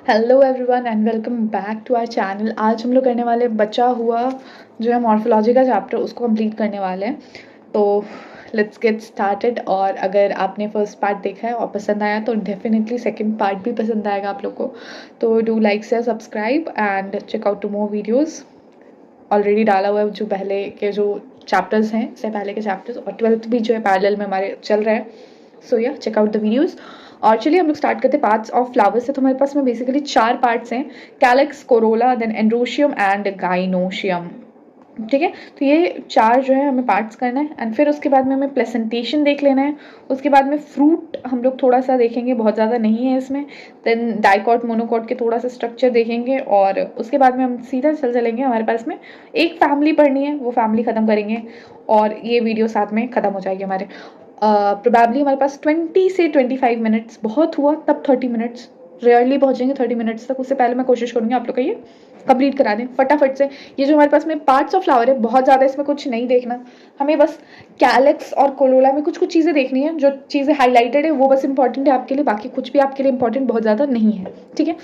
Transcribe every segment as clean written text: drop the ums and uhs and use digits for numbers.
Hello everyone and welcome back to our channel. आज हम लोग करने वाले बचा हुआ जो है मॉर्फोलॉजी का चैप्टर, उसको कंप्लीट करने वाले हैं। तो लेट्स गेट स्टार्टेड। और अगर आपने फर्स्ट पार्ट देखा है और पसंद आया तो डेफिनेटली सेकंड पार्ट भी पसंद आएगा आप लोग को। तो do like share subscribe and check out to more videos. Already डाला हुआ है जो पहले के जो चैप्टर्स हैं, इससे पहले के चैप्टर्स, और 12th भी जो है पैरेलल में हमारे चल रहा है। सो या चेक आउट द वीडियोज़। और चलिए हम लोग स्टार्ट करते हैं पार्ट्स ऑफ फ्लावर्स से। तो हमारे पास में बेसिकली 4 पार्ट्स हैं, calyx, corolla, then androecium and gynoecium. ठीक है, तो ये 4 जो है हमें पार्ट्स करना है। एंड फिर उसके बाद में हमें प्लेसेंटेशन देख लेना है। उसके बाद में फ्रूट हम लोग थोड़ा सा देखेंगे, बहुत ज़्यादा नहीं है इसमें। देन डाइकॉट मोनोकॉट के थोड़ा सा स्ट्रक्चर देखेंगे और उसके बाद में हम सीधा चलेंगे। हमारे पास में एक फैमिली पढ़नी है, वो फैमिली ख़त्म करेंगे और ये वीडियो साथ में ख़त्म हो जाएगी हमारे। प्रोबेबली हमारे पास 20 से 25 मिनट्स, बहुत हुआ तब 30 मिनट्स, रेयरली पहुंचेंगे 30 मिनट्स तक। उससे पहले मैं कोशिश करूँगी आप लोग का ये कंप्लीट करा दें फटाफट से। ये जो हमारे पास में पार्ट्स ऑफ फ्लावर है, बहुत ज़्यादा इसमें कुछ नहीं देखना हमें, बस कैलिक्स और कोरोला में कुछ कुछ चीज़ें देखनी है। जो चीज़ें हाईलाइटेड है वो बस इंपॉर्टेंट है आपके लिए, बाकी कुछ भी आपके लिए इंपॉर्टेंट बहुत ज़्यादा नहीं है। ठीक है,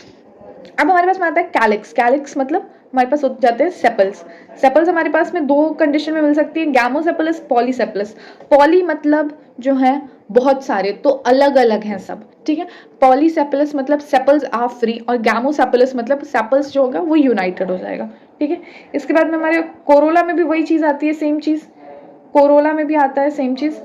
अब हमारे पास में आता है कैलिक्स। कैलिक्स मतलब हमारे पास हो जाते हैं सेपल्स। सेपल्स हमारे पास में 2 कंडीशन में मिल सकती है, गैमोसेपलस, पॉलीसेपलस। पॉली मतलब जो है बहुत सारे, तो अलग अलग हैं सब। ठीक है, पॉलीसेपलस मतलब सेपल्स आर फ्री, और गैमोसेपलस मतलब सेपल्स जो होगा वो यूनाइटेड हो जाएगा। ठीक है, इसके बाद में हमारे कोरोला में भी वही चीज आती है, सेम चीज कोरोला में भी आता है, सेम चीज,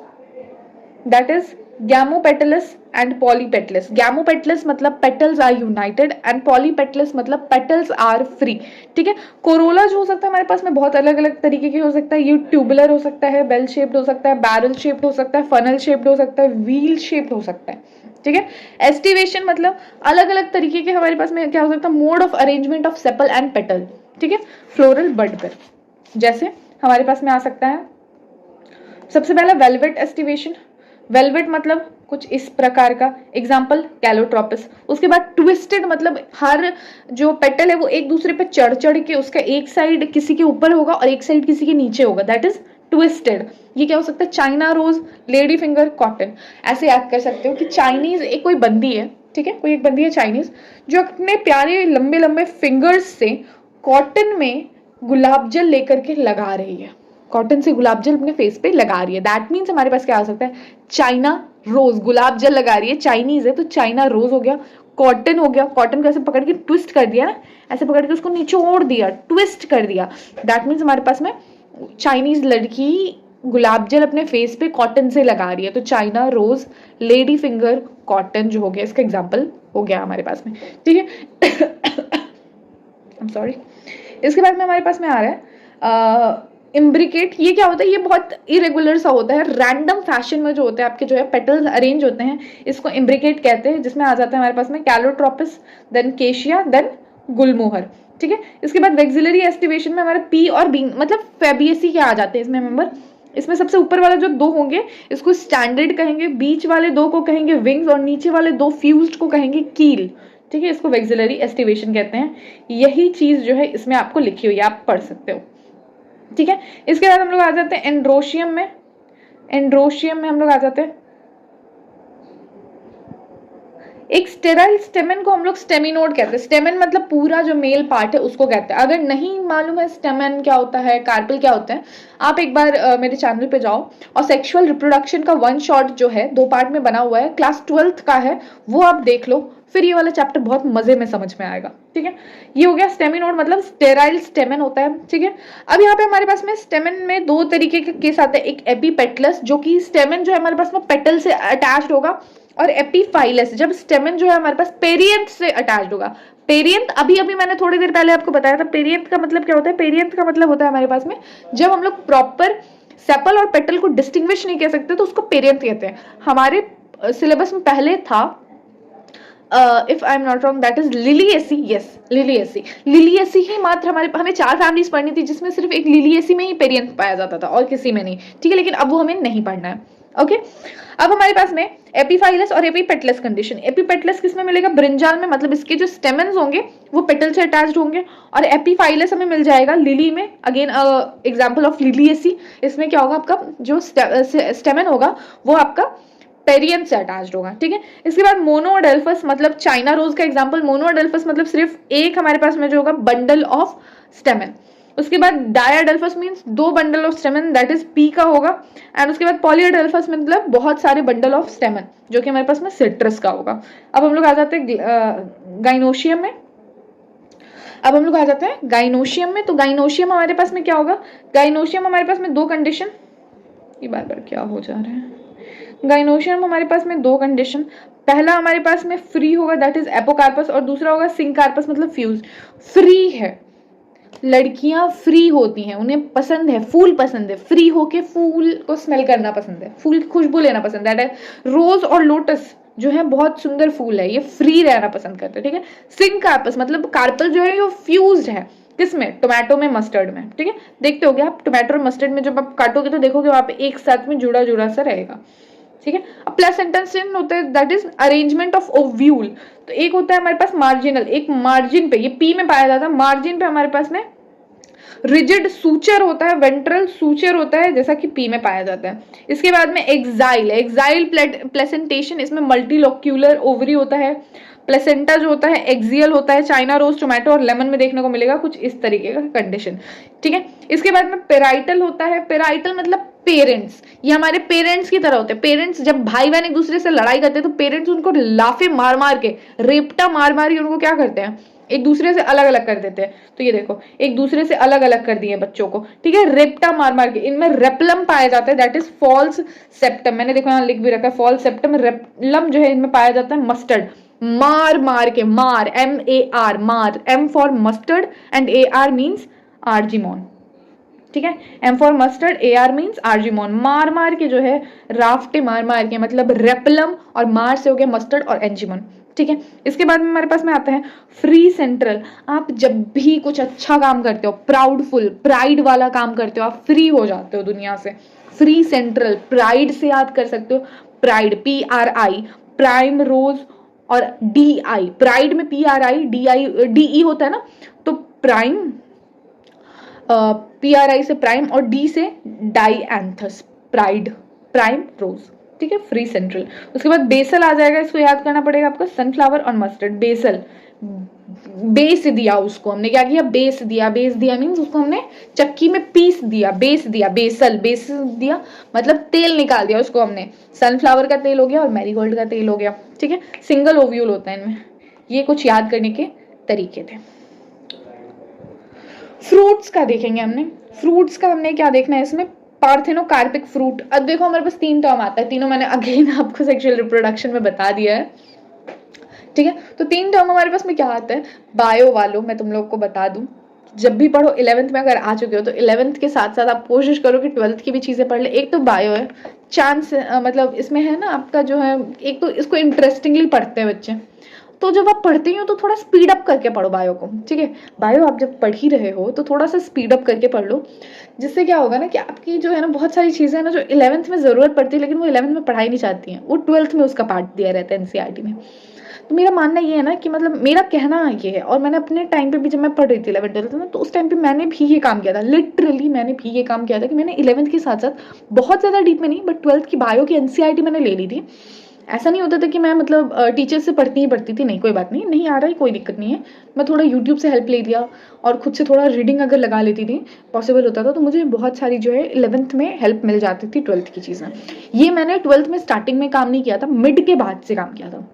that is gamopetalous and polypetalous. Gamopetalous मतलब petals are united and polypetalous मतलब पेटल्स आर फ्री। ठीक है, कोरोला जो हो सकता है हमारे पास में बहुत अलग अलग तरीके के हो सकता है। ये ट्यूबुलर हो सकता है, बेल शेप्ड हो सकता है, बैरल शेप्ड हो सकता है, फनल शेप्ड हो सकता है, व्हील शेप्ड हो सकता है। ठीक है, एस्टिवेशन मतलब अलग अलग तरीके के हमारे पास में क्या हो सकता है, mode of arrangement of sepal and petal. ठीक है, फ्लोरल बड पर जैसे हमारे पास में आ सकता है सबसे पहला वेलवेट एस्टिवेशन। वेलवेट मतलब कुछ इस प्रकार का, एग्जाम्पल कैलोट्रोपिस। उसके बाद ट्विस्टेड मतलब हर जो पेटल है वो एक दूसरे पे चढ़ चढ़ के उसका एक साइड किसी के ऊपर होगा और एक साइड किसी के नीचे होगा, दैट इज ट्विस्टेड। ये क्या हो सकता है, China rose, lady finger, cotton. ऐसे याद कर सकते हो कि चाइनीज एक कोई बंदी है, ठीक है, कोई एक बंदी है चाइनीज, जो अपने प्यारे लंबे लंबे फिंगर्स से कॉटन में गुलाब जल लेकर के लगा रही है, कॉटन से गुलाब जल अपने फेस पे लगा रही है। दैट मीन्स हमारे पास क्या हो सकता है, चाइना रोज, गुलाब जल लगा रही है, चाइनीज है तो चाइना रोज हो गया। कॉटन हो गया, कॉटन को ऐसे पकड़ के ट्विस्ट कर दिया ना, ऐसे पकड़ के उसको निचोड़ दिया, ट्विस्ट कर दिया। दैट मीन्स हमारे पास में चाइनीज लड़की गुलाब जल अपने फेस पे कॉटन से लगा रही है, तो China rose, lady finger, cotton जो हो गया, इसका एग्जाम्पल हो गया हमारे पास में। ठीक है, आई एम सॉरी। इसके बाद में हमारे पास में आ रहा है इम्ब्रिकेट। ये क्या होता है, ये बहुत इरेगुलर सा होता है, रैंडम फैशन में जो होते हैं आपके जो है पेटल्स अरेंज होते हैं, इसको इम्ब्रिकेट कहते हैं, जिसमें आ जाता है हमारे पास में कैलोट्रोपिस, देन केशिया, देन गुलमोहर। ठीक है, इसके बाद वेक्सिलरी एस्टिवेशन में हमारे पी और बी मतलब फेबियसी क्या आ जाते हैं इसमें मेंबर। इसमें सबसे ऊपर वाला जो 2 होंगे इसको स्टैंडर्ड कहेंगे, बीच वाले 2 को कहेंगे विंग्स, और नीचे वाले 2 फ्यूज्ड को कहेंगे कील। ठीक है, इसको वेक्सिलरी एस्टिवेशन कहते हैं। यही चीज जो है इसमें आपको लिखी हुई है, आप पढ़ सकते हो। ठीक है, इसके बाद हम लोग आ जाते हैं एंड्रोशियम में। एंड्रोशियम में हम लोग आ जाते हैं एक स्टेराइल स्टेमन को हम लोग स्टेमिनोड कहते हैं। स्टेमन मतलब पूरा जो मेल पार्ट है उसको कहते हैं। अगर नहीं मालूम है स्टेमन क्या होता है, कार्पेल क्या होता है, आप एक बार मेरे चैनल पे जाओ और सेक्सुअल रिप्रोडक्शन का 1 शॉट जो है 2 पार्ट में बना हुआ है, क्लास 12th का है, वो आप देख लो, फिर ये वाला चैप्टर बहुत मजे में समझ में आएगा। ठीक है, ये हो गया स्टेमिनोड मतलब स्टेराइल स्टेमन होता है। ठीक है, अब यहाँ पे हमारे पास में स्टेमन में 2 तरीके के केस आते हैं, एक एपीपेटलस जो कि स्टेमन जो है हमारे पास में पेटल से अटैच्ड होगा, और एपीफाइलस जब स्टेमन जो है हमारे पास पेरियंथ से अटैच्ड होगा। पेरियंथ अभी अभी मैंने थोड़ी देर पहले आपको बताया था, पेरियंथ का मतलब क्या होता है, पेरियंथ का मतलब होता है हमारे पास में जब हम लोग प्रॉपर सेपल और पेटल को डिस्टिंग्विश नहीं कह सकते तो उसको पेरियंथ कहते हैं। हमारे सिलेबस में पहले था if I am not wrong that is Liliaceae. Yes, Liliaceae. Liliaceae ही मात्र हमें 4 फैमिलीज पढ़नी थी, जिसमें सिर्फ एक लिलिएसी में ही पेरियंथ पाया जाता था और किसी में नहीं। ठीक है, लेकिन अब वो हमें नहीं पढ़ना है। ओके, अब हमारे पास में एपीफाइलस और एपीपेटलस कंडीशन। एपीपेटलस किसमें मिलेगा, ब्रिंजाल में, मतलब इसके जो स्टेमन्स होंगे वो पेटल से अटैच्ड होंगे, और एपीफाइलस हमें मिल जाएगा लिली में। अगेन एग्जांपल ऑफ लिलिएसी, इसमें क्या होगा, आपका जो स्टेमन होगा वो आपका पेरियन से अटैच्ड होगा, ठीक है। इसके बाद मोनोअडेल्फस मतलब चाइना रोज का एग्जांपल, मोनोअडेल्फस मतलब सिर्फ एक हमारे पास में जो होगा बंडल ऑफ स्टेमन। उसके बाद diadelphous means 2 bundle of stamen, that is P का होगा। एंड उसके बाद पॉलीअडेल्फस मतलब बहुत सारे बंडल ऑफ स्टेमन, जो कि हमारे पास में सिट्रस का होगा। अब हम लोग आ जाते हैं गाइनोशियम में। अब हम लोग आ जाते हैं गाइनोशियम में। तो गाइनोशियम हमारे पास में क्या होगा, गाइनोशियम हमारे पास में 2 कंडीशन, ये बार बार क्या हो जा रहा है, गाइनोशियम हमारे पास में 2 कंडीशन, पहला हमारे पास में फ्री होगा दैट इज एपोकार्पस, और दूसरा होगा सिंकार्पस मतलब फ्यूज। फ्री है, लड़कियां फ्री होती हैं, उन्हें पसंद है, फूल पसंद है, फ्री होके फूल को स्मेल करना पसंद है, फूल की खुशबू लेना पसंद है। रोज और लोटस जो है बहुत सुंदर फूल है, ये फ्री रहना पसंद करते हैं, ठीक है। सिंकार्पस मतलब कार्पल जो है ये फ्यूज्ड है, किसमें, टोमेटो में, मस्टर्ड में, ठीक है। देखते होगे आप टोमेटो और मस्टर्ड में जब आप काटोगे तो देखोगे वहां पे एक साथ में जुड़ा जुड़ा सा रहेगा, ठीक है। अब प्लेसेंटा होता है that is arrangement of ovule. तो एक होता है हमारे पास मार्जिनल, एक मार्जिन पे, ये पी में पाया जाता है, मार्जिन पे हमारे पास में रिजिड सूचर होता है, वेंट्रल सूचर होता है, जैसा कि पी में पाया जाता है। इसके बाद में एक्साइल, एक्साइल प्लेसेंटेशन, इसमें मल्टीलोक्यूलर ओवरी होता है। प्लेसेंटा जो होता है एक्सियल होता है, चाइना रोज, टोमेटो और लेमन में देखने को मिलेगा कुछ इस तरीके का कंडीशन, ठीक है। इसके बाद में पेराइटल होता है, पेराइटल मतलब पेरेंट्स, ये हमारे पेरेंट्स की तरह होते हैं। पेरेंट्स जब भाई बहन एक दूसरे से लड़ाई करते हैं तो पेरेंट्स उनको लाफे मार मार के, रेपटा मार मार के उनको क्या करते हैं, एक दूसरे से अलग अलग कर देते हैं। तो ये देखो एक दूसरे से अलग अलग कर दिए बच्चों को, ठीक है, रेप्टा मार मार के। इनमें रेपलम पाया जाता है दैट इज फॉल्स सेप्टम, मैंने देखो यहाँ लिख भी रखा है फॉल्स सेप्टम। रेपलम जो है इनमें पाया जाता है मस्टर्ड, मार मार के, मार MAR, मार, M for mustard and AR means argemone, ठीक है। M for mustard, AR means argemone, मार मार के जो है, राफ्टे मार मार के, मतलब रेपलम, और मार से हो गया मस्टर्ड और एंजिमोन, ठीक है। इसके बाद में हमारे पास में आता है फ्री सेंट्रल। आप जब भी कुछ अच्छा काम करते हो, प्राउडफुल, प्राइड वाला काम करते हो, आप फ्री हो जाते हो दुनिया से। फ्री सेंट्रल, प्राइड से याद कर सकते हो, प्राइड PRI, प्राइम रोज, और DI, प्राइड में PRI, DE होता है ना, तो प्राइम, PRI से प्राइम और D से डाईएंथस, प्राइड, प्राइम रोज, ठीक है, फ्री सेंट्रल। उसके बाद बेसल आ जाएगा, इसको याद करना पड़ेगा आपको, सनफ्लावर और मस्टर्ड। बेसल, बेस दिया उसको हमने, क्या किया, बेस दिया, बेस दिया मीन्स उसको हमने चक्की में पीस दिया, बेस दिया, बेसल, बेस दिया मतलब तेल निकाल दिया उसको हमने, सनफ्लावर का तेल हो गया और मैरीगोल्ड का तेल हो गया, ठीक है। सिंगल ओव्यूल होता है इनमें। ये कुछ याद करने के तरीके थे। फ्रूट्स का देखेंगे हमने, फ्रूट्स का हमने क्या देखना है इसमें, पार्थेनोकार्पिक फ्रूट। अब देखो हमारे पास 3 टर्म आता है, तीनों मैंने अगेन आपको सेक्सुअल रिप्रोडक्शन में बता दिया है, ठीक है। तो 3 टर्म हमारे पास में क्या आता है, बायो वालों मैं तुम लोग को बता दूं, जब भी पढ़ो 11th में अगर आ चुके हो तो 11th के साथ साथ आप कोशिश करो कि 12th की भी चीजें पढ़ ले। एक तो बायो है, चांस मतलब इसमें है ना आपका जो है, एक तो इसको इंटरेस्टिंगली पढ़ते हैं बच्चे, तो जब आप पढ़ते हो तो थोड़ा स्पीड अप करके पढ़ो बायो को, ठीक है। बायो आप जब पढ़ ही रहे हो तो थोड़ा सा स्पीड अप करके पढ़ लो, जिससे क्या होगा ना कि आपकी जो है ना बहुत सारी चीजें हैं ना जो 11th में जरूरत पड़ती है लेकिन वो 11th में पढ़ाई नहीं चाहती हैं, वो 12th में उसका पार्ट दिया रहता है NCERT में। तो मेरा मानना ये है ना कि मतलब मेरा कहना ये है, और मैंने अपने टाइम पे भी जब मैं पढ़ रही थी 11th 12th में, तो उस टाइम पे मैंने भी ये काम किया था, लिटरली मैंने भी ये काम किया था कि मैंने 11th के साथ साथ बहुत ज़्यादा डीप में नहीं, बट 12th की बायो की NCERT मैंने ले ली थी। ऐसा नहीं होता था कि मैं मतलब टीचर से पढ़ती ही पढ़ती थी, नहीं कोई बात नहीं, नहीं आ रहा है कोई दिक्कत नहीं है, मैं थोड़ा यूट्यूब से हेल्प ले लिया और खुद से थोड़ा रीडिंग अगर लगा लेती थी, पॉसिबल होता था, तो मुझे बहुत सारी जो है 11th में हेल्प मिल जाती थी 12th की चीज़ें। ये मैंने 12th में स्टार्टिंग में काम नहीं किया था, मिड के बाद से काम किया था,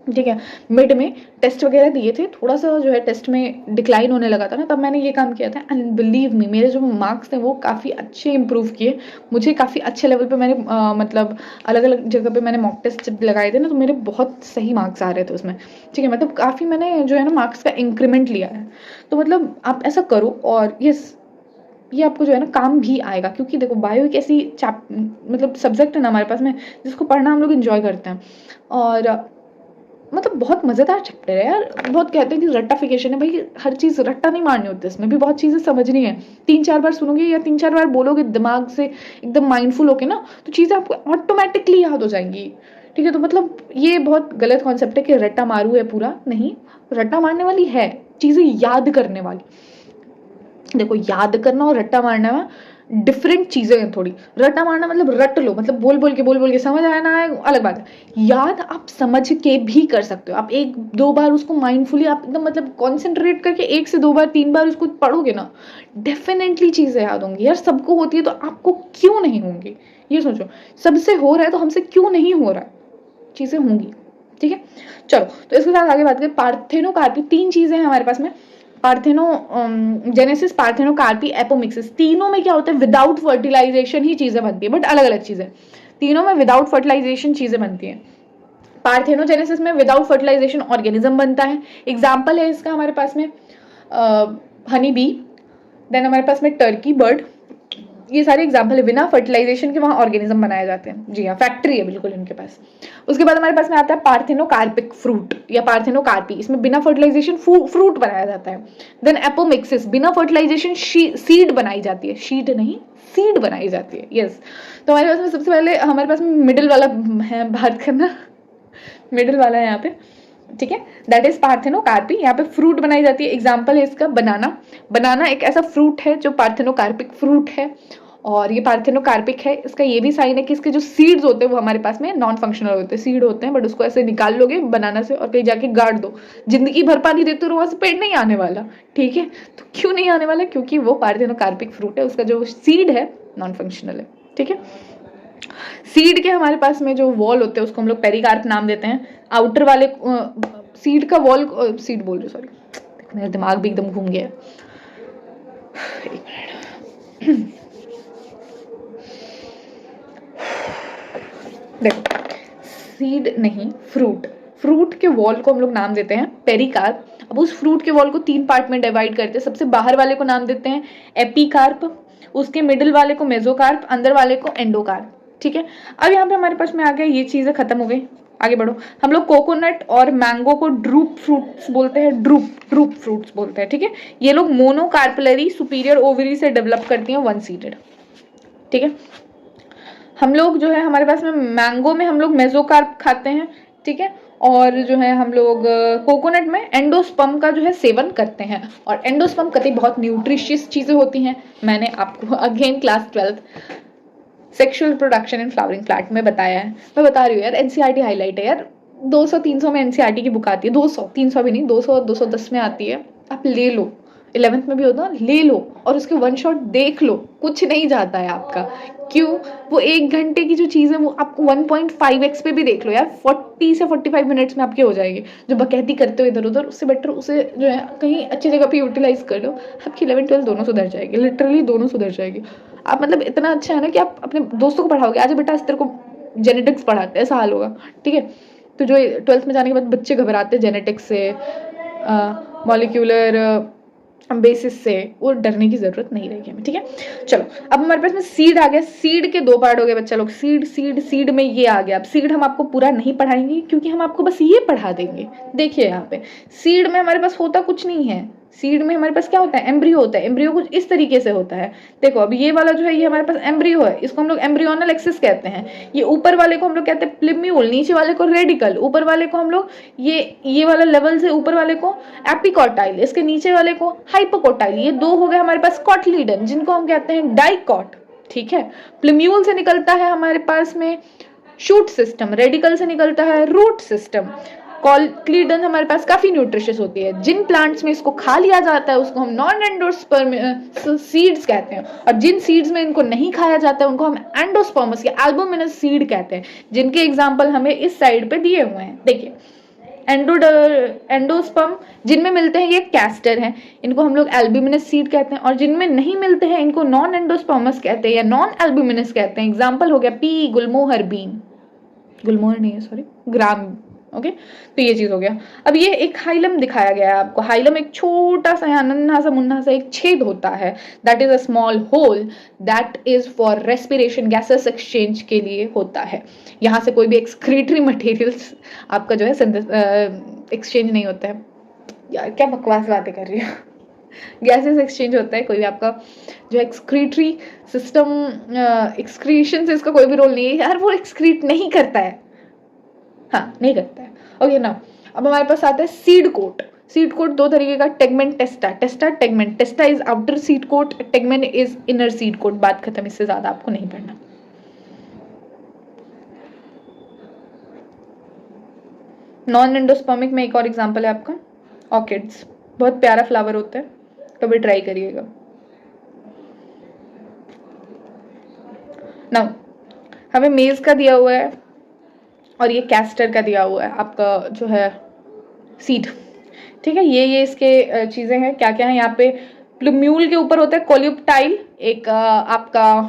ठीक है। मिड में टेस्ट वगैरह दिए थे, थोड़ा सा जो है टेस्ट में डिक्लाइन होने लगा था ना, तब मैंने ये काम किया था, एंड बिलीव मी मेरे जो मार्क्स थे वो काफ़ी अच्छे इंप्रूव किए, मुझे काफ़ी अच्छे लेवल पे मैंने मतलब अलग अलग जगह पे मैंने मॉक टेस्ट जब लगाए थे ना, तो मेरे बहुत सही मार्क्स आ रहे थे उसमें, ठीक है। मतलब काफ़ी मैंने जो है ना मार्क्स का इंक्रीमेंट लिया है। तो मतलब आप ऐसा करो, और ये आपको जो है ना काम भी आएगा, क्योंकि देखो बायो एक ऐसी मतलब सब्जेक्ट है ना हमारे पास में जिसको पढ़ना हम लोग इन्जॉय करते हैं, और मतलब बहुत मज़ेदार चैप्टर है यार। बहुत कहते हैं कि रट्टाफिकेशन है, भाई हर चीज़ रट्टा नहीं मारनी होती, इसमें भी बहुत चीज़ें समझनी है। 3-4 बार सुनोगे या 3-4 बार बोलोगे दिमाग से एकदम माइंडफुल होके ना, तो चीज़ें आपको ऑटोमेटिकली याद हो जाएंगी, ठीक है। तो मतलब ये बहुत गलत कॉन्सेप्ट है कि रट्टा मारू है पूरा, नहीं, रट्टा मारने वाली है, चीज़ें याद करने वाली। देखो याद करना और रट्टा मारने में डिफरेंट चीजें हैं थोड़ी। रटा मारना मतलब रट लो, मतलब बोल बोल के समझ आया ना आए अलग बात है। याद आप समझ के भी कर सकते हो, आप एक दो बार उसको माइंडफुली आप एकदम मतलब कॉन्सेंट्रेट करके 1 से 2 बार 3 बार उसको पढ़ोगे ना, डेफिनेटली चीजें याद होंगी यार। सबको होती है तो आपको क्यों नहीं होंगी, ये सोचो। सबसे हो रहा है तो हमसे क्यों नहीं हो रहा है, चीजें होंगी। ठीक है, चलो तो इसके साथ आगे बात करें। पार्थेनोकार्पी 3 चीजें हैं हमारे पास में, पार्थेनो जेनेसिस, पार्थेनोकार्पी, एपोमिक्सिस। तीनों में क्या होता है, विदाउट फर्टिलाइजेशन ही चीजें बनती है, बट अलग अलग चीजें। तीनों में विदाउट फर्टिलाइजेशन चीजें बनती हैं। पार्थेनोजेनेसिस में विदाउट फर्टिलाइजेशन ऑर्गेनिज्म बनता है। एग्जाम्पल है इसका हमारे पास में हनी बी, देन हमारे पास में टर्की बर्ड, ये सारे एग्जाम्पल है। बिना फर्टिलाइजेशन के वहां ऑर्गेनिज्म बनाए जाते हैं, जी हाँ, फैक्ट्री है बिल्कुल इनके पास। उसके बाद हमारे पास में आता है पार्थेनोकार्पिक फ्रूट या पार्थेनोकार्पी, इसमें बिना फर्टिलाइजेशन फ्रूट बनाया जाता है। देन एपोमिक्सिस, बिना फर्टिलाइजेशन सीड बनाई जाती है, शीट नहीं सीड बनाई जाती है, यस। तो हमारे पास में सबसे पहले हमारे पास में मिडिल वाला है, बात करना मिडिल वाला है यहाँ पे, ठीक है, दैट इज पार्थेनोकार्पी। यहाँ पे फ्रूट बनाई जाती है, एग्जाम्पल है इसका बनाना। बनाना एक ऐसा फ्रूट है जो पार्थेनोकार्पिक फ्रूट है, और ये पार्थेनोकार्पिक है। इसका ये भी साइन है कि इसके जो सीड्स होते हैं वो हमारे पास में नॉन फंक्शनल होते हैं, सीड होते हैं बट उसको ऐसे निकाल लोगे बनाना से और कहीं जाके गाड़ दो, जिंदगी भर पानी देते रहो, वहां से पेड़ नहीं आने वाला। ठीक है, तो क्यों नहीं आने वाला, क्योंकि वो पार्थेनोकार्पिक फ्रूट है, उसका जो सीड है नॉन फंक्शनल है। ठीक है, सीड के हमारे पास में जो वॉल होते हैं उसको हम लोग पेरिकार्प नाम देते हैं। आउटर वाले सीड का वॉल, सीड बोल रहे सॉरी, मेरा दिमाग भी एकदम घूम गया। एक मिनट, देखो सीड नहीं फ्रूट, फ्रूट के वॉल को हम लोग नाम देते हैं पेरिकार्प। अब उस फ्रूट के वॉल को 3 पार्ट में डिवाइड करते हैं। सबसे बाहर वाले को नाम देते हैं एपिकार्प, उसके मिडिल वाले को मेसोकार्प, अंदर वाले को एंडोकार्प। ठीक है, अब यहाँ पे हमारे पास में आ गया, ये चीजें खत्म हो गई, आगे बढ़ो। हम लोग कोकोनट और मैंगो को ड्रूप फ्रूट्स बोलते हैं, ड्रूप फ्रूट्स बोलते हैं। ठीक है, ये लोग मोनोकार्पलरी सुपीरियर ओवरी से डेवलप करती हैं, वन सीडेड। ठीक है, हम लोग जो है हमारे पास में मैंगो में हम लोग मेसोकार्प खाते हैं। ठीक है, और जो है हम लोग कोकोनट में एंडोस्पर्म का जो है सेवन करते हैं, और एंडोस्पर्म कतई बहुत न्यूट्रिशियस चीजें होती हैं। मैंने आपको again class 12 sexual production in flowering plant में बताया है, मैं बता रही हूँ यार, एनसीईआरटी हाईलाइट है यार। 200-300 में एनसीईआरटी की बुक आती है, 200-300 भी नहीं, 200-210 में आती है, आप ले लो। 11th में भी होता है, ले लो और उसके वन शॉट देख लो, कुछ नहीं जाता है आपका। क्यों, वो 1 घंटे की जो चीज़ है वो आपको 1.5x पे भी देख लो यार, 40 से 45 मिनट्स में आपके हो जाएगी। जो बकैती करते हो इधर उधर, उससे बेटर उसे जो है कहीं अच्छी जगह पे यूटिलाइज कर लो, आपकी 11th-12th दोनों सुधर जाएगी, लिटरली दोनों सुधर जाएगी। आप मतलब इतना अच्छा है ना कि आप अपने दोस्तों को पढ़ाओगे, आज बेटा तेरे को जेनेटिक्स पढ़ाते हैं, ऐसा हाल होगा। ठीक है, तो जो 12th में जाने के बाद बच्चे घबराते हैं जेनेटिक्स से, मॉलिक्यूलर बेसिस से, वो डरने की जरूरत नहीं रहेगी हमें। ठीक है, चलो अब हमारे पास में सीड आ गया। सीड के 2 पार्ट हो गए बच्चा लोग, सीड में ये आ गया। अब सीड हम आपको पूरा नहीं पढ़ाएंगे क्योंकि हम आपको बस ये पढ़ा देंगे। देखिए यहाँ पे सीड में हमारे पास होता कुछ नहीं है, सीड में हमारे पास क्या होता है, एम्ब्रियो होता है। एम्ब्रियो कुछ इस तरीके से होता है, देखो अब ये वाला जो है ये हमारे पास एम्ब्रियो है, इसको हम लोग एम्ब्रियोनल एक्सिस कहते हैं। ये ऊपर वाले को हम लोग कहते हैं प्लिम्यूल, नीचे वाले को रेडिकल, ऊपर वाले को हम लोग ये वाला लेवल से ऊपर वाले को एपिकोटाइल, इसके नीचे वाले को हाइपोकोटाइल। ये 2 हो गए हमारे पास कॉटलीडन, जिनको हम कहते हैं डाइकॉट। ठीक है, प्लिम्यूल से निकलता है हमारे पास में शूट सिस्टम, रेडिकल से निकलता है रूट सिस्टम। कॉटलीडन हमारे पास काफी न्यूट्रिशियस होती है, जिन प्लांट्स में इसको खा लिया जाता है उसको हम नॉन एंडोस्पर्म सीड्स कहते हैं, और जिन सीड्स में इनको नहीं खाया जाता है उनको हम एंडोस्पर्मस या एल्बुमिनस सीड कहते हैं, जिनके एग्जाम्पल हमें इस साइड पे दिए हुए हैं। देखिए एंडोस्पर्म जिनमें मिलते हैं ये कैस्टर हैं, इनको हम लोग एल्ब्यूमिनस सीड कहते हैं, और जिनमें नहीं मिलते हैं इनको नॉन एंडोस्पर्मस कहते हैं या नॉन एल्ब्यूमिनस कहते हैं। एग्जाम्पल हो गया पी, गुलमोहर बीन, गुलमोहर नहीं है सॉरी, ग्राम। ओके, तो ये चीज हो गया। अब ये एक हाइलम दिखाया गया है आपको। हाइलम एक छोटा सा नन्हा सा मुन्ना सा एक छेद होता है, that is a small hole, that is for respiration, gases exchange के लिए होता है। यहाँ से कोई भी एक्सक्रीटरी मटेरियल्स आपका जो है एक्सचेंज नहीं होता है। यार क्या बकवास बातें कर रही है, गैसेस एक्सचेंज होता है। कोई भी आपका जो एक्सक्रीटरी सिस्टम, एक्सक्रीशन से इसका कोई भी रोल नहीं है यार, वो एक्सक्रीट नहीं करता है, हाँ नहीं करता है। ओके ना, अब हमारे पास आता है सीड कोट। सीड कोट दो तरीके का, tegmen, testa. Testa, tegmen. Testa is outer seed coat, tegmen is inner seed coat. बात खत्म, इससे ज्यादा आपको नहीं पढ़ना। नॉन एंडोस्पर्मिक में एक और एग्जांपल है आपका ऑर्किड्स, बहुत प्यारा फ्लावर होता है, कभी ट्राई करिएगा। नाउ हमें मेज का दिया हुआ है और ये कैस्टर का दिया हुआ है आपका जो है सीड, ठीक है। ये इसके चीजें हैं, क्या क्या है यहाँ पे। प्लूम्यूल के ऊपर होता है कोलियोप्टाइल, एक आपका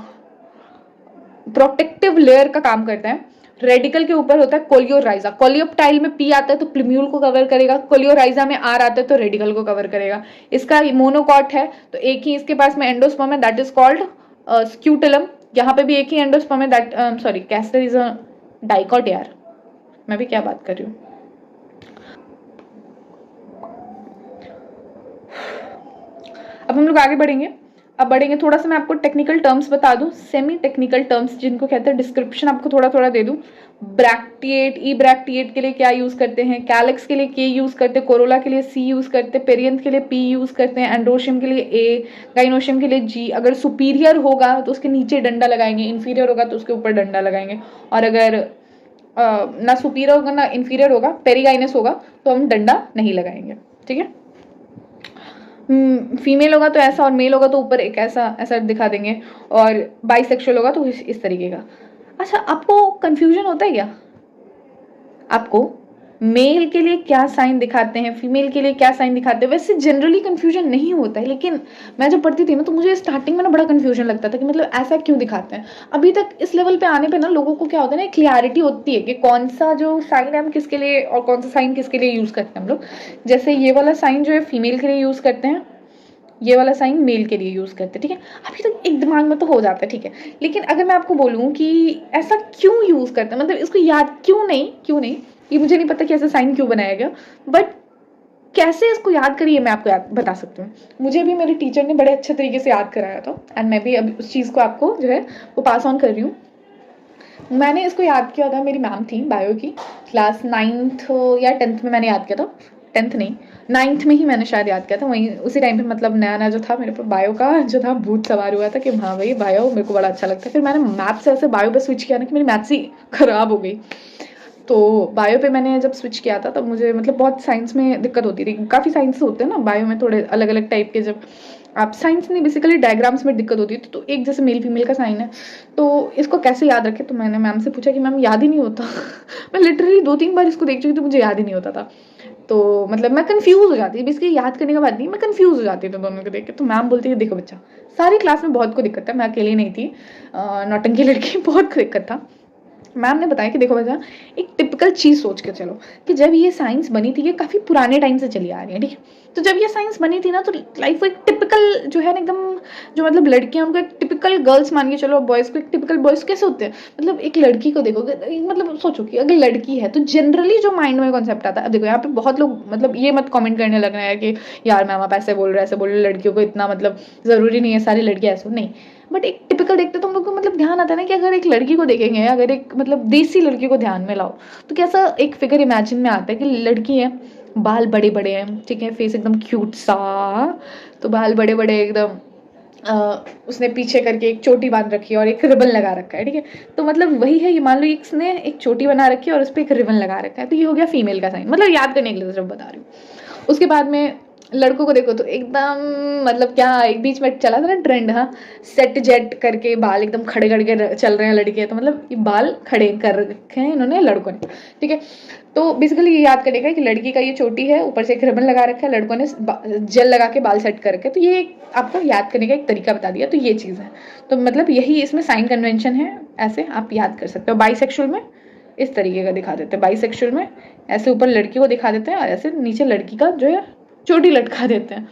प्रोटेक्टिव लेयर का काम करता है। रेडिकल के ऊपर होता है कोलियोराइजा। कोलियोप्टाइल में पी आता है तो प्लूम्यूल को कवर करेगा, कोलियोराइजा में आर आता है तो रेडिकल को कवर करेगा। इसका मोनोकॉट है तो एक ही इसके पास में एंडोस्पर्म है, दैट इज कॉल्ड स्क्यूटेलम। यहाँ पे भी एक ही एंडोस्पर्म है, that sorry castor is a dicot. यार मैं भी क्या बात कर रही हूँ। अब हम लोग आगे बढ़ेंगे। अब बढ़ेंगे थोड़ा सा, मैं आपको टेक्निकल टर्म्स बता दूं, सेमी टेक्निकल टर्म्स जिनको कहते हैं, डिस्क्रिप्शन आपको थोड़ा थोड़ा दे दूं। ब्रैक्टिएट, ई ब्रैक्टिएट के लिए क्या यूज करते हैं, कैलेक्स के लिए के यूज करते हैं, कोरोला के लिए सी यूज करते हैं, पेरियंथ के लिए पी यूज करते हैं, एंड्रोशियम के लिए ए, गाइनोशियम के लिए जी। अगर सुपीरियर होगा तो उसके नीचे डंडा लगाएंगे, इंफीरियर होगा तो उसके ऊपर डंडा लगाएंगे, और अगर ना सुपीरियर होगा ना इंफीरियर होगा, पेरीगाइनस होगा, तो हम डंडा नहीं लगाएंगे, ठीक है। फीमेल होगा तो ऐसा, और मेल होगा तो ऊपर एक ऐसा ऐसा दिखा देंगे, और बाइसेक्सुअल होगा तो इस तरीके का। अच्छा, आपको कंफ्यूजन होता है क्या? आपको मेल के लिए क्या साइन दिखाते हैं, फीमेल के लिए क्या साइन दिखाते हैं? वैसे जनरली कंफ्यूजन नहीं होता है, लेकिन मैं जब पढ़ती थी ना तो मुझे स्टार्टिंग में ना बड़ा कंफ्यूजन लगता था कि मतलब ऐसा क्यों दिखाते हैं। अभी तक इस लेवल पे आने पे ना लोगों को क्या होता है ना, क्लियरिटी होती है कि कौन सा जो साइन है हम किसके लिए और कौन सा साइन किसके लिए यूज करते हैं हम लोग। जैसे ये वाला साइन जो है फीमेल के लिए यूज करते हैं, ये वाला साइन मेल के लिए यूज करते हैं, ठीक है। अभी तक एक दिमाग में तो हो जाता है, ठीक है। लेकिन अगर मैं आपको बोलूँ कि ऐसा क्यों यूज करते हैं, मतलब इसको याद क्यों नहीं, ये मुझे नहीं पता कि ऐसा साइन क्यों बनाया गया, बट कैसे इसको याद करिए मैं आपको बता सकती हूँ। मुझे भी मेरे टीचर ने बड़े अच्छे तरीके से याद कराया था, एंड मैं भी अभी उस चीज़ को आपको जो है वो पास ऑन कर रही हूँ। मैंने इसको याद किया था, मेरी मैम थी बायो की, क्लास 9th या 10th में मैंने याद किया था। 10th नहीं, 9th में ही मैंने शायद याद किया था। वहीं उसी टाइम पे मतलब नया नया जो था मेरे पर बायो का जो था भूत सवार हुआ था कि हाँ भाई बायो मेरे को बड़ा अच्छा लगता है। फिर मैंने मैथ से ऐसे बायो पे स्विच किया ना कि मेरी मैथ्स ही खराब हो गई। तो बायो पे मैंने जब स्विच किया था तब मुझे मतलब बहुत साइंस में दिक्कत होती थी। काफ़ी साइंस होते हैं ना बायो में, थोड़े अलग अलग टाइप के। जब आप साइंस नहीं, बेसिकली डायग्राम्स में दिक्कत होती थी। तो एक जैसे मेल फीमेल का साइन है तो इसको कैसे याद रखें, तो मैंने मैम से पूछा कि मैम याद ही नहीं होता। मैं लिटरली 2-3 बार इसको देख चुकी थी, मुझे याद ही नहीं होता था। तो मतलब मैं कंफ्यूज हो जाती थी, बेसिकली याद करने का बात नहीं, मैं कंफ्यूज हो जाती थी दोनों को देख के। तो मैम बोलती है देखो बच्चा, सारी क्लास में बहुत को दिक्कत है, मैं अकेली नहीं थी नौटंकी लड़की, बहुत को दिक्कत था। मैम ने बताया कि देखो बच्चा, एक टिपिकल चीज़ सोच के चलो कि जब ये साइंस बनी थी, ये काफ़ी पुराने टाइम से चली आ रही है, ठीक है। तो जब ये साइंस बनी थी ना तो लाइफ को एक टिपिकल जो है ना एकदम, जो मतलब लड़कियां उनको एक टिपिकल गर्ल्स मान के चलो, बॉयज़ को एक टिपिकल बॉयज़ कैसे होते हैं। मतलब एक लड़की को देखोगे, मतलब सोचो कि अगर लड़की है तो जनरली जो माइंड में कॉन्सेप्ट आता है। अब देखो यहाँ पे बहुत लोग मतलब ये मत कमेंट करने लग रहे हैं कि यार मैम आप ऐसे बोल रहे हैं, ऐसे बोल रहे, लड़कियों को इतना मतलब ज़रूरी नहीं है सारी लड़कियाँ ऐसे, नहीं। बट एक टिपिकल देखते तो हम लोग को मतलब ध्यान आता है ना कि अगर एक लड़की को देखेंगे, अगर एक मतलब देसी लड़की को ध्यान में लाओ तो कैसा एक फिगर इमेजिन में आता है कि लड़की है, बाल बड़े बड़े हैं, ठीक है, फेस एकदम क्यूट सा, तो बाल बड़े बड़े एकदम, उसने पीछे करके एक चोटी बांध रखी है और एक रिबन लगा रखा है, ठीक है। तो मतलब वही है, ये मान लो इसने एक चोटी बना रखी है और उस पर एक रिबन लगा रखा है, तो ये हो गया फीमेल का साइन, मतलब याद करने के लिए सिर्फ बता रही हूँ। उसके बाद में लड़कों को देखो तो एकदम मतलब क्या, एक बीच में चला था ना ट्रेंड, हाँ, सेट जेट करके बाल एकदम खड़े करके चल रहे हैं लड़के, तो मतलब ये बाल खड़े कर रखे हैं इन्होंने लड़कों ने, ठीक है। तो बेसिकली ये याद करेगा कि लड़की का ये चोटी है, ऊपर से एक रिबन लगा रखा है, लड़कों ने जेल लगा के बाल सेट कर रखे, तो ये आपको याद करने का एक तरीका बता दिया। तो ये चीज़ है, तो मतलब यही इसमें साइन कन्वेंशन है, ऐसे आप याद कर सकते हो। बाइसेक्सुअल में इस तरीके का दिखा देते हैं, बाइसेक्सुअल में ऐसे ऊपर लड़की को दिखा देते हैं और ऐसे नीचे लड़की का जो है चोटी लटका देते हैं।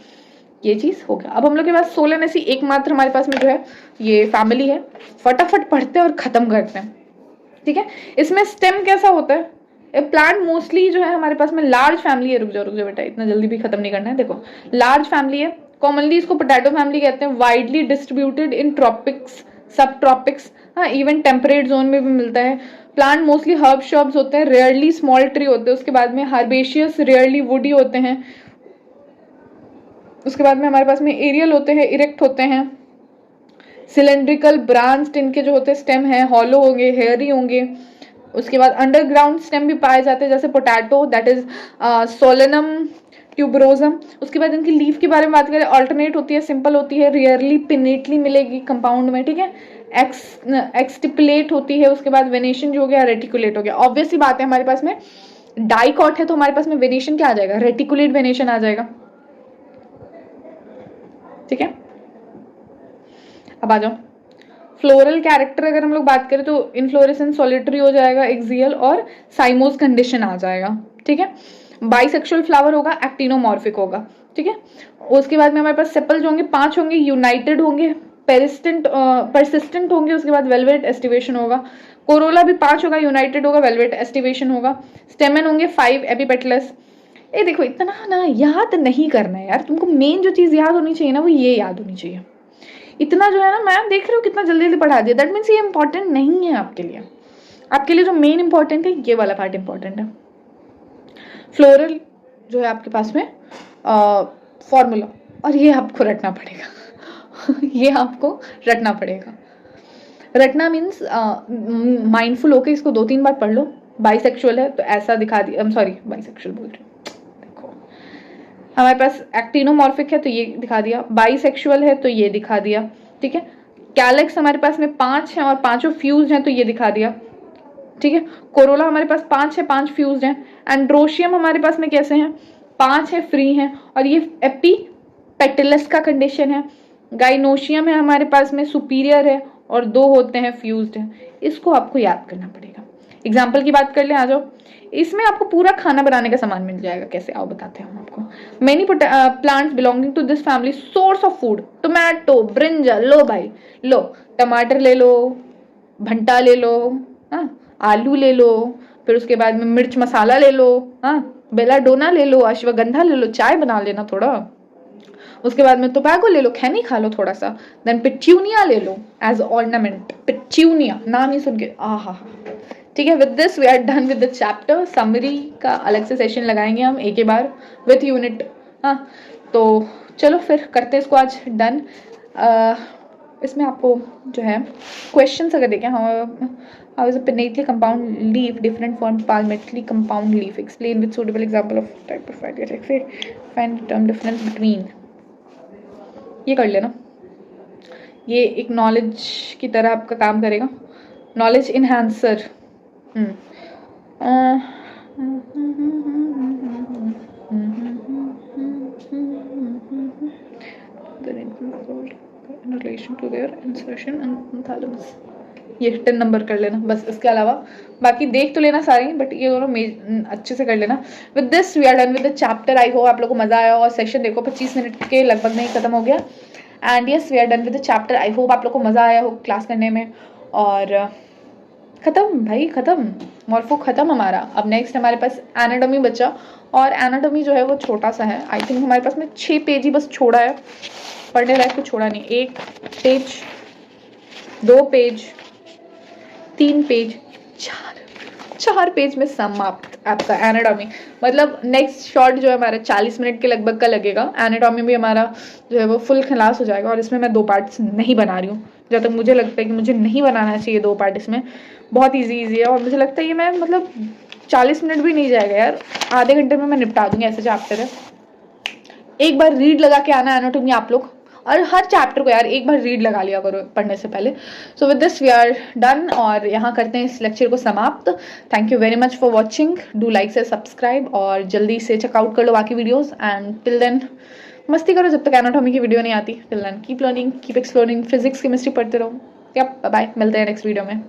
ये चीज़ हो गया। अब हम लोग के पास सोलेनेसी एकमात्र हमारे पास में जो है ये फैमिली है, फटाफट पढ़ते हैं और ख़त्म करते हैं, ठीक है। इसमें स्टेम कैसा होता है, प्लांट मोस्टली जो है हमारे पास में लार्ज फैमिली है। रुक जाओ बेटा, इतना जल्दी भी खत्म नहीं करना है। देखो लार्ज फैमिली है, कॉमनली इसको पोटैटो फैमिली कहते हैं, वाइडली डिस्ट्रीब्यूटेड इन ट्रॉपिक्स, सब ट्रॉपिक्स, हाँ, इवन टेम्परेट जोन में भी मिलता है। प्लांट मोस्टली हर्ब शॉप्स होते हैं, रेयरली स्मॉल ट्री होते हैं। उसके बाद में हार्बेशियस, रेयरली वुडी होते हैं। उसके बाद में हमारे पास में एरियल होते हैं, इरेक्ट होते हैं, सिलेंड्रिकल ब्रांच इनके जो होते हैं स्टेम है, हॉलो होंगे, हेयरी होंगे। उसके बाद अंडरग्राउंड स्टेम भी पाए जाते हैं जैसे potato, that is Solanum tuberosum. उसके बाद इनकी लीफ के बारे में बात करें, ऑल्टरनेट होती है, सिंपल होती है, रियरली पिनेटली मिलेगी कंपाउंड में, ठीक है। एक्सटिपुलेट होती है। उसके बाद वेनेशन जो हो गया, रेटिकुलेट हो गया। ऑब्वियसली बात है, हमारे पास में डाइकॉट है तो हमारे पास में वेनेशन क्या आ जाएगा, रेटिकुलेट वेनेशन आ जाएगा, ठीक है। अब आ जाओ फ्लोरल कैरेक्टर, अगर हम लोग बात करें तो इनफ्लोरेसेंस सॉलिटरी हो जाएगा, एक्सियल और साइमोस कंडीशन आ जाएगा, ठीक है। बाइसेक्सुअल फ्लावर होगा, एक्टिनोमॉर्फिक होगा, ठीक है। उसके बाद में हमारे पास सेपल्स होंगे, 5 होंगे, यूनाइटेड होंगे, परसिस्टेंट होंगे। उसके बाद वेलवेट एस्टिवेशन होगा। कोरोला भी 5 होगा, यूनाइटेड होगा, वेलवेट एस्टिवेशन होगा। स्टेमन होंगे 5, एपिपेटलस। ये देखो इतना ना याद नहीं करना है यार, तुमको मेन जो चीज याद होनी चाहिए ना वो ये याद होनी चाहिए। इतना जो है ना मैम देख रहे हो कितना जल्दी जल्दी पढ़ा दिया, दैट मीन्स ये इंपॉर्टेंट नहीं है आपके लिए। आपके लिए जो मेन इंपॉर्टेंट है ये वाला पार्ट इंपॉर्टेंट है। फ्लोरल जो है आपके पास में फॉर्मूला, और ये आपको रटना पड़ेगा ये आपको रटना पड़ेगा। रटना मीन्स माइंडफुल होकर इसको 2-3 बार पढ़ लो। बाइसेक्सुअल है तो ऐसा दिखा दिया, सॉरी बाइसेक्सुअल बोल रही हूँ, देखो हमारे पास एक्टिनोमॉर्फिक है तो ये दिखा दिया, बाइसेक्सुअल है तो ये दिखा दिया, ठीक है। कैलेक्स हमारे पास में 5 हैं और 5 फ्यूज हैं तो ये दिखा दिया, ठीक है। कोरोला हमारे पास 5 है, 5 फ्यूज हैं। एंड्रोशियम हमारे पास में कैसे हैं, 5 है, फ्री हैं, और ये एपीपेटलस का कंडीशन है। गाइनोशियम है हमारे पास में, सुपीरियर है, और 2 होते हैं फ्यूज्ड हैं। इसको आपको याद करना पड़ेगा। एग्जाम्पल की बात कर लें, आ जाओ। इसमें आपको पूरा खाना बनाने का सामान मिल जाएगा, कैसे आओ बताते हैं हम आपको। Many plants belonging to this family source of food, tomato, brinjal, लो भाई लो, टमाटर ले लो, भंटा ले लो, हाँ, आलू ले लो, फिर उसके बाद में मिर्च मसाला ले लो, हाँ, बेलाडोना ले लो, अश्वगंधा ले लो, चाय बना लेना थोड़ा। उसके बाद में टोबैगो ले लो, खैनी खा लो थोड़ा सा। देन पिट्यूनिया ले लो एज ऑर्नामेंट, पिट्यूनिया नाम ही सुन के आहा, ठीक है। With this we are done with the chapter. Summary का अलग से सेशन लगाएंगे हम एक ही बार विथ यूनिट, हाँ। तो चलो फिर करते हैं इसको आज डन। इसमें आपको जो है क्वेश्चंस अगर देखें, how is a pinnately compound leaf different from palmately compound leaf, explain with suitable example of type of find term difference between, ये कर लेना। ये एक नॉलेज की तरह आपका काम करेगा, knowledge enhancer. Relation to their insertion and thalamus, ये 10 नंबर कर लेना बस। इसके अलावा बाकी देख तो लेना सारे, बट ये दोनों अच्छे से कर लेना। With this we are done with the chapter. I hope आप लोगों को मजा आया और सेशन देखो 25 मिनट के लगभग में ही खत्म हो गया। And yes we are done with the chapter. I hope आप लोग को मजा आया हो क्लास करने में। और खत्म भाई, खत्म मॉर्फो खत्म हमारा। अब नेक्स्ट हमारे पास एनाटॉमी बचा, और एनाटॉमी जो है वो छोटा सा है। आई थिंक हमारे पास में 6 पेज ही बस छोड़ा है, पढ़ने लायक कुछ छोड़ा नहीं। 1 पेज, 2 पेज, 3 पेज, 4 पेज में समाप्त आपका एनाटॉमी। मतलब नेक्स्ट शॉर्ट जो है हमारा 40 मिनट के लगभग का लगेगा। एनाटॉमी भी हमारा जो है वो फुल खलास हो जाएगा। और इसमें मैं 2 पार्ट्स नहीं बना रही हूँ, जब तक मुझे लगता है कि मुझे नहीं बनाना चाहिए 2 पार्ट इसमें। बहुत ईजी है, और मुझे लगता है ये मैं मतलब 40 मिनट भी नहीं जाएगा यार, आधे घंटे में मैं निपटा दूंगी। ऐसे चैप्टर है, एक बार रीड लगा के आना एनाटॉमी आप लोग, और हर चैप्टर को यार एक बार रीड लगा लिया करो पढ़ने से पहले। So with this we are done, और यहाँ करते हैं इस लेक्चर को समाप्त। Thank you very much for watching. Do like से सब्सक्राइब, और जल्दी से चेकआउट कर लो बाकी वीडियोज़। एंड टिल देन मस्ती करो जब तक एनाटॉमी की वीडियो नहीं आती। Till then keep learning, keep exploring, physics chemistry पढ़ते रहो। यप, बाय बाय, मिलते हैं नेक्स्ट वीडियो में।